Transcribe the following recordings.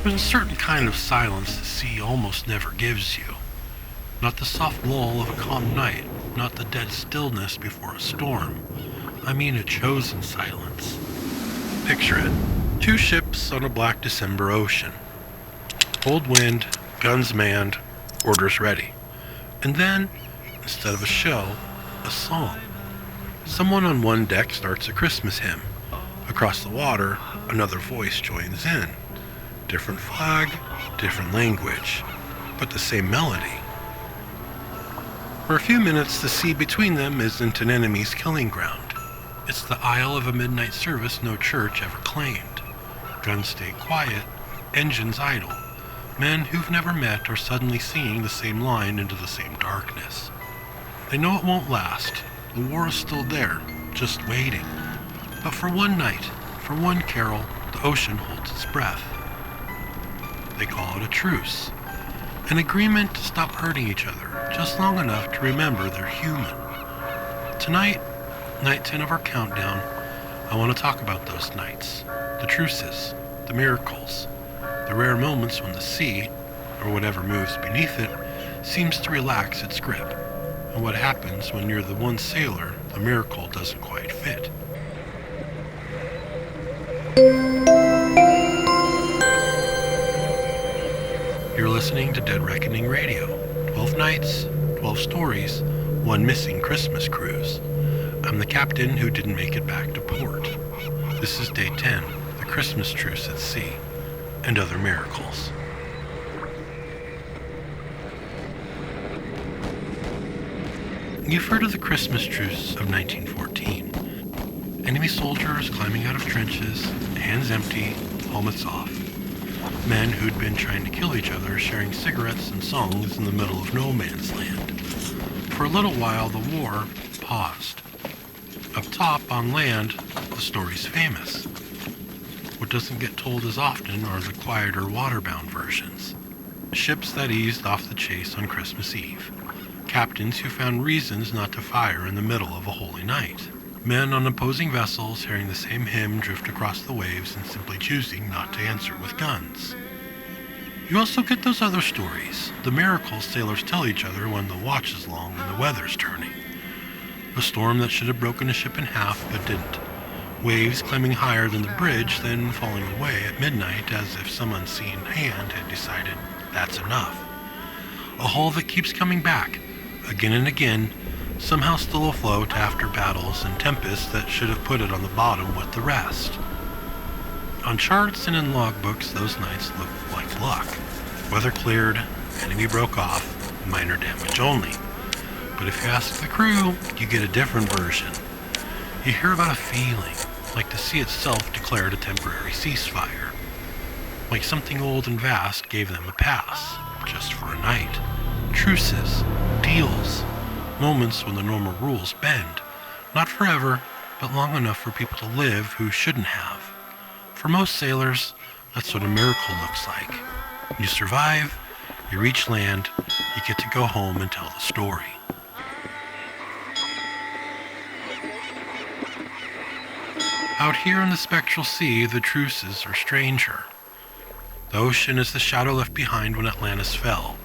There's a certain kind of silence the sea almost never gives you. Not the soft lull of a calm night, not the dead stillness before a storm. I mean a chosen silence. Picture it. Two ships on a black December ocean. Cold wind, guns manned, orders ready. And then, instead of a show, a song. Someone on one deck starts a Christmas hymn. Across the water, another voice joins in. Different flag, different language, but the same melody. For a few minutes, the sea between them isn't an enemy's killing ground. It's the aisle of a midnight service no church ever claimed. Guns stay quiet, engines idle. Men who've never met are suddenly singing the same line into the same darkness. They know it won't last. The war is still there, just waiting. But for one night, for one carol, the ocean holds its breath. They call it a truce. An agreement to stop hurting each other just long enough to remember they're human. Tonight, night 10 of our countdown, I want to talk about those nights. The truces, the miracles, the rare moments when the sea, or whatever moves beneath it, seems to relax its grip, and what happens when you're the one sailor the miracle doesn't quite fit. You're listening to Dead Reckoning Radio. 12 nights, 12 stories, one missing Christmas cruise. I'm the captain who didn't make it back to port. This is day 10, the Christmas truce at sea, and other miracles. You've heard of the Christmas truce of 1914. Enemy soldiers climbing out of trenches, hands empty, helmets off. Men who'd been trying to kill each other sharing cigarettes and songs in the middle of no man's land. For a little while, the war paused. Up top, on land, the story's famous. What doesn't get told as often are the quieter waterbound versions. Ships that eased off the chase on Christmas Eve. Captains who found reasons not to fire in the middle of a holy night. Men on opposing vessels hearing the same hymn drift across the waves and simply choosing not to answer with guns. You also get those other stories, the miracles sailors tell each other when the watch is long and the weather's turning. A storm that should have broken a ship in half but didn't. Waves climbing higher than the bridge, then falling away at midnight as if some unseen hand had decided that's enough. A hull that keeps coming back, again and again, somehow still afloat after battles and tempests that should have put it on the bottom with the rest. On charts and in logbooks, those nights looked like luck. Weather cleared, enemy broke off, minor damage only. But if you ask the crew, you get a different version. You hear about a feeling, like the sea itself declared a temporary ceasefire. Like something old and vast gave them a pass, just for a night. Truces, deals, moments when the normal rules bend. Not forever, but long enough for people to live who shouldn't have. For most sailors, that's what a miracle looks like. You survive, you reach land, you get to go home and tell the story. Out here in the Spectral Sea, the truces are stranger. The ocean is the shadow left behind when Atlantis fell,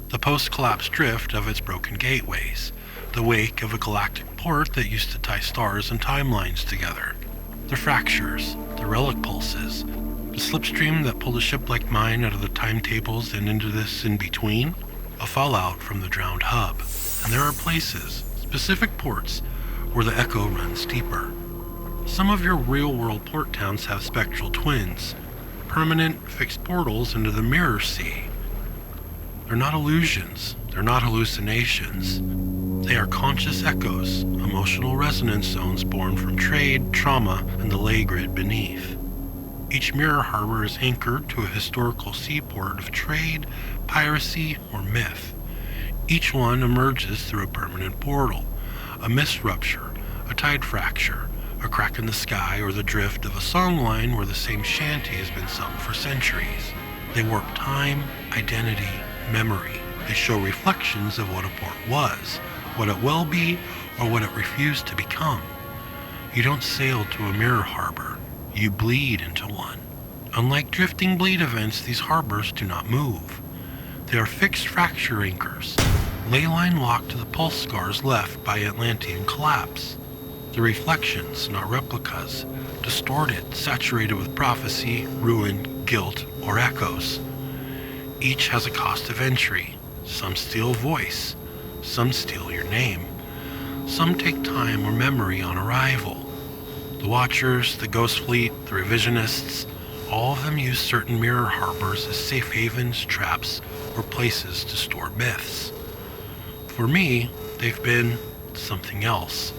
the post-collapse drift of its broken gateways, the wake of a galactic port that used to tie stars and timelines together, the fractures, the relic pulses, the slipstream that pulled a ship like mine out of the timetables and into this in-between, a fallout from the drowned hub. And there are places, specific ports, where the echo runs deeper. Some of your real-world port towns have spectral twins, permanent, fixed portals into the mirror sea. They're not illusions, they're not hallucinations. They are conscious echoes, emotional resonance zones born from trade, trauma, and the ley grid beneath. Each mirror harbor is anchored to a historical seaport of trade, piracy, or myth. Each one emerges through a permanent portal, a mist rupture, a tide fracture, a crack in the sky, or the drift of a songline where the same shanty has been sung for centuries. They warp time, identity, memory. They show reflections of what a port was, what it will be, or what it refused to become. You don't sail to a mirror harbor. You bleed into one. Unlike drifting bleed events, these harbors do not move. They are fixed fracture anchors, ley line locked to the pulse scars left by Atlantean collapse. The reflections, not replicas, distorted, saturated with prophecy, ruin, guilt, or echoes. Each has a cost of entry. Some steal voice, some steal your name. Some take time or memory on arrival. The Watchers, the Ghost Fleet, the Revisionists, all of them use certain mirror harbors as safe havens, traps, or places to store myths. For me, they've been something else.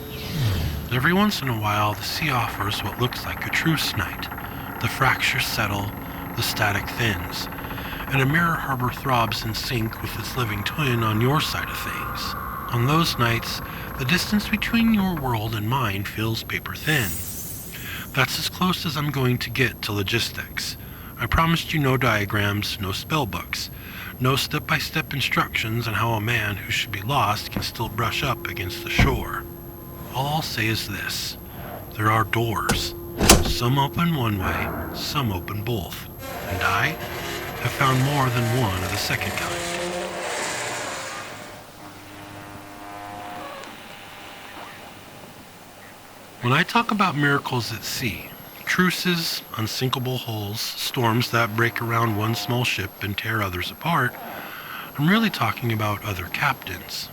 Every once in a while, the sea offers what looks like a truce night. The fractures settle, the static thins, and a mirror harbor throbs in sync with its living twin on your side of things. On those nights, the distance between your world and mine feels paper thin. That's as close as I'm going to get to logistics. I promised you no diagrams, no spell books, no step-by-step instructions on how a man who should be lost can still brush up against the shore. All I'll say is this: there are doors. Some open one way, some open both. And I have found more than one of the second kind. When I talk about miracles at sea, truces, unsinkable holes, storms that break around one small ship and tear others apart, I'm really talking about other captains.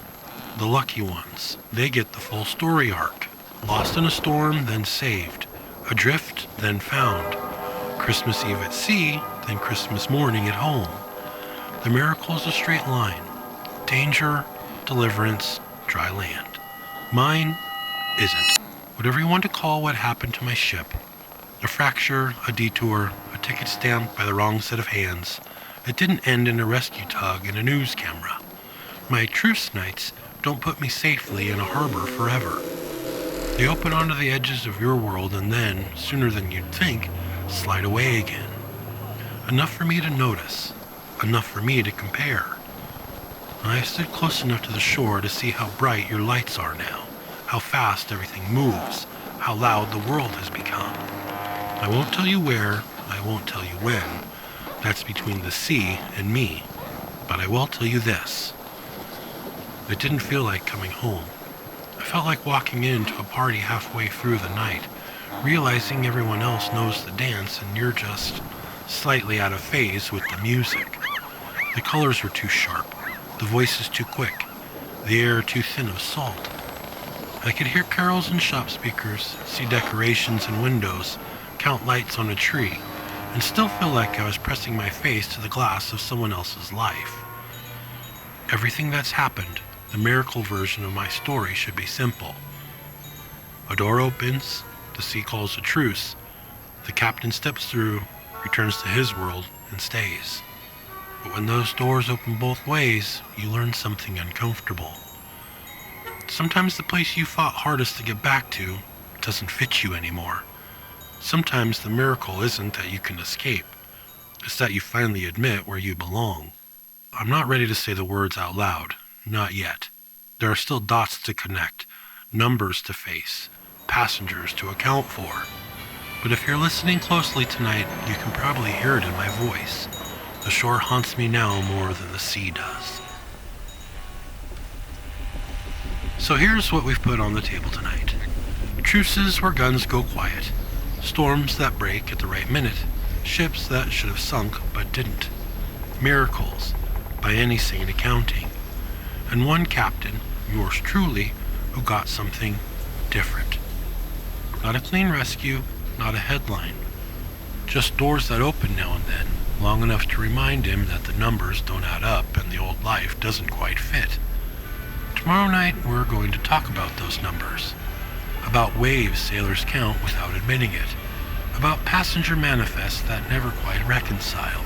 The lucky ones. They get the full story arc. Lost in a storm, then saved. Adrift, then found. Christmas Eve at sea, then Christmas morning at home. The miracle is a straight line. Danger, deliverance, dry land. Mine isn't. Whatever you want to call what happened to my ship. A fracture, a detour, a ticket stamped by the wrong set of hands. It didn't end in a rescue tug and a news camera. My truce nights don't put me safely in a harbor forever. They open onto the edges of your world and then, sooner than you'd think, slide away again. Enough for me to notice. Enough for me to compare. I stood close enough to the shore to see how bright your lights are now, how fast everything moves, how loud the world has become. I won't tell you where, I won't tell you when. That's between the sea and me. But I will tell you this. It didn't feel like coming home. I felt like walking into a party halfway through the night, realizing everyone else knows the dance and you're just slightly out of phase with the music. The colors were too sharp, the voices too quick, the air too thin of salt. I could hear carols in shop speakers, see decorations in windows, count lights on a tree, and still feel like I was pressing my face to the glass of someone else's life. Everything that's happened, the miracle version of my story, should be simple. A door opens, the sea calls a truce, the captain steps through, returns to his world, and stays. But when those doors open both ways, you learn something uncomfortable. Sometimes the place you fought hardest to get back to doesn't fit you anymore. Sometimes the miracle isn't that you can escape, it's that you finally admit where you belong. I'm not ready to say the words out loud, not yet. There are still dots to connect, numbers to face, passengers to account for. But if you're listening closely tonight, you can probably hear it in my voice. The shore haunts me now more than the sea does. So here's what we've put on the table tonight. Truces where guns go quiet. Storms that break at the right minute. Ships that should have sunk but didn't. Miracles, by any sane accounting. And one captain, yours truly, who got something different. Not a clean rescue, not a headline. Just doors that open now and then, long enough to remind him that the numbers don't add up and the old life doesn't quite fit. Tomorrow night we're going to talk about those numbers. About waves sailors count without admitting it. About passenger manifests that never quite reconcile.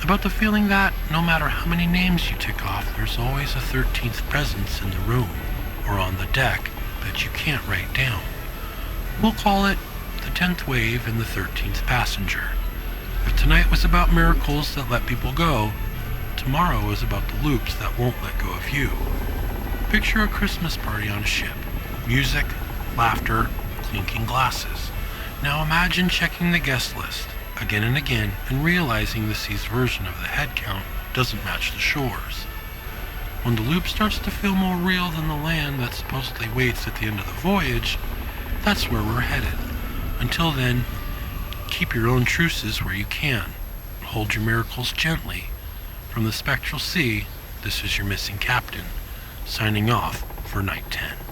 About the feeling that, no matter how many names you tick off, there's always a 13th presence in the room, or on the deck, that you can't write down. We'll call it the 10th wave and the 13th passenger. If tonight was about miracles that let people go, tomorrow is about the loops that won't let go of you. Picture a Christmas party on a ship. Music, laughter, clinking glasses. Now imagine checking the guest list. again and again, and realizing the sea's version of the head count doesn't match the shore's. When the loop starts to feel more real than the land that supposedly waits at the end of the voyage, that's where we're headed. Until then, keep your own truces where you can. Hold your miracles gently. From the Spectral Sea, this is your missing captain, signing off for Night 10.